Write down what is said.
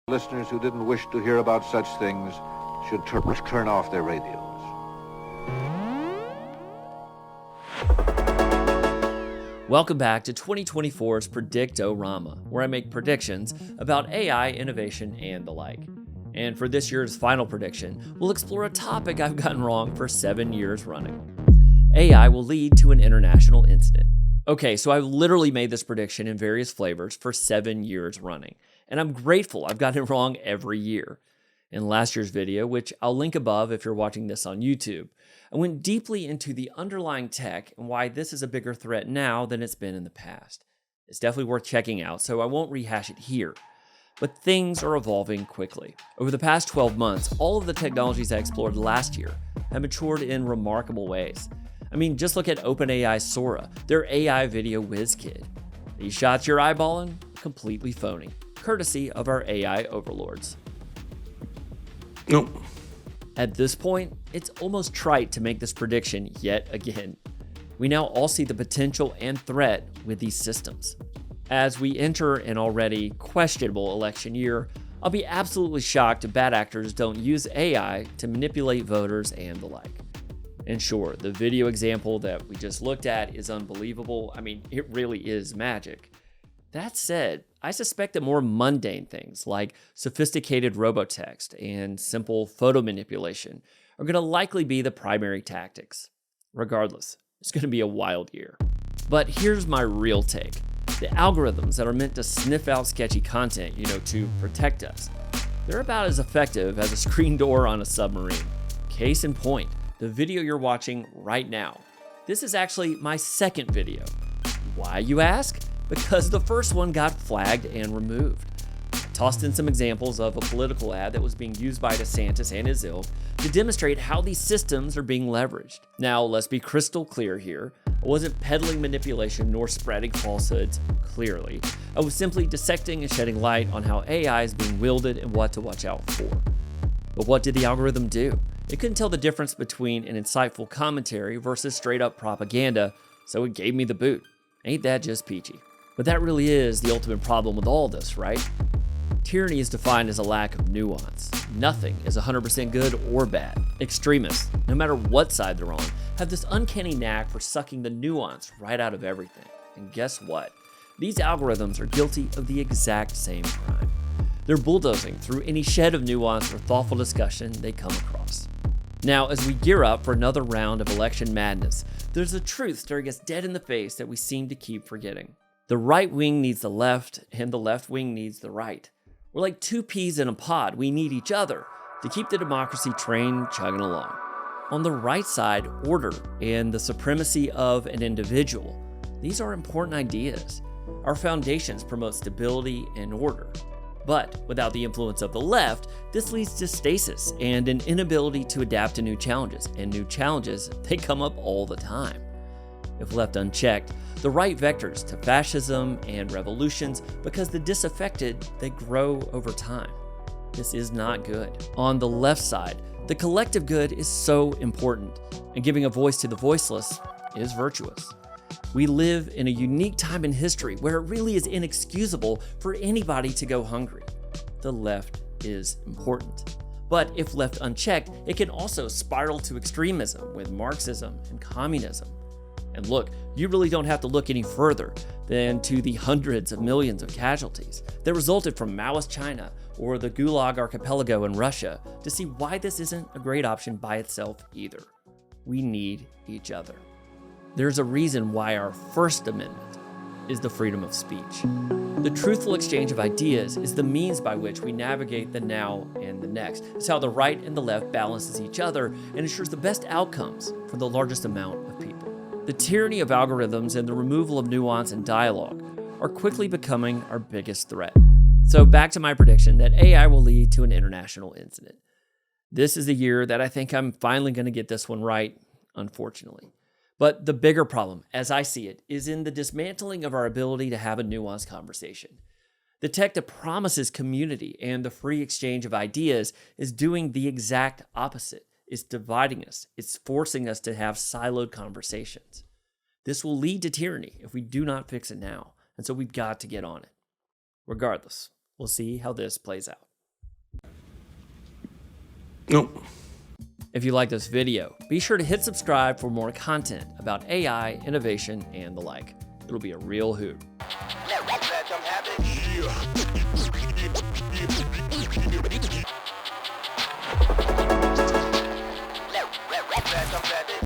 Listeners who didn't wish to hear about such things should turn off their radios. Welcome back to 2024's Predictorama, where I make predictions about AI, innovation, and the like. And for this year's final prediction, we'll explore a topic I've gotten wrong for 7 years running. AI will lead to an international incident. Okay, so I've literally made this prediction in various flavors for 7 years running, and I'm grateful I've gotten it wrong every year. In last year's video, which I'll link above if you're watching this on YouTube, I went deeply into the underlying tech and why this is a bigger threat now than it's been in the past. It's definitely worth checking out, so I won't rehash it here. But things are evolving quickly. Over the past 12 months, all of the technologies I explored last year have matured in remarkable ways. I mean, just look at OpenAI's Sora, their AI video whiz kid. These shots you're eyeballing? Completely phony, courtesy of our AI overlords. Nope. At this point, it's almost trite to make this prediction yet again. We now all see the potential and threat with these systems. As we enter an already questionable election year, I'll be absolutely shocked if bad actors don't use AI to manipulate voters and the like. And sure, the video example that we just looked at is unbelievable. I mean, it really is magic. That said, I suspect that more mundane things like sophisticated robotext and simple photo manipulation are going to likely be the primary tactics. Regardless, it's going to be a wild year. But here's my real take. The algorithms that are meant to sniff out sketchy content, to protect us, they're about as effective as a screen door on a submarine. Case in point, the video you're watching right now. This is actually my second video. Why, you ask? Because the first one got flagged and removed. I tossed in some examples of a political ad that was being used by DeSantis and his ilk to demonstrate how these systems are being leveraged. Now, let's be crystal clear here. I wasn't peddling manipulation nor spreading falsehoods, clearly. I was simply dissecting and shedding light on how AI is being wielded and what to watch out for. But what did the algorithm do? It couldn't tell the difference between an insightful commentary versus straight up propaganda, so it gave me the boot. Ain't that just peachy? But that really is the ultimate problem with all this, right? Tyranny is defined as a lack of nuance. Nothing is 100% good or bad. Extremists, no matter what side they're on, have this uncanny knack for sucking the nuance right out of everything. And guess what? These algorithms are guilty of the exact same crime. They're bulldozing through any shed of nuance or thoughtful discussion they come across. Now, as we gear up for another round of election madness, there's a truth staring us dead in the face that we seem to keep forgetting. The right wing needs the left, and the left wing needs the right. We're like two peas in a pod. We need each other to keep the democracy train chugging along. On the right side, order and the supremacy of an individual. These are important ideas. Our foundations promote stability and order. But without the influence of the left, this leads to stasis and an inability to adapt to new challenges. And new challenges, they come up all the time. If left unchecked, the right vectors to fascism and revolutions because the disaffected, they grow over time. This is not good. On the left side, the collective good is so important, and giving a voice to the voiceless is virtuous. We live in a unique time in history where it really is inexcusable for anybody to go hungry. The left is important. But if left unchecked, it can also spiral to extremism with Marxism and communism. And look, you really don't have to look any further than to the hundreds of millions of casualties that resulted from Maoist China or the Gulag Archipelago in Russia to see why this isn't a great option by itself either. We need each other. There's a reason why our First Amendment is the freedom of speech. The truthful exchange of ideas is the means by which we navigate the now and the next. It's how the right and the left balances each other and ensures the best outcomes for the largest amount of people. The tyranny of algorithms and the removal of nuance and dialogue are quickly becoming our biggest threat. So back to my prediction that AI will lead to an international incident. This is the year that I think I'm finally going to get this one right, unfortunately. But the bigger problem, as I see it, is in the dismantling of our ability to have a nuanced conversation. The tech that promises community and the free exchange of ideas is doing the exact opposite. It's dividing us. It's forcing us to have siloed conversations. This will lead to tyranny if we do not fix it now, and so we've got to get on it. Regardless, we'll see how this plays out. Nope. If you like this video, be sure to hit subscribe for more content about AI, innovation, and the like. It'll be a real hoot. Let them have it.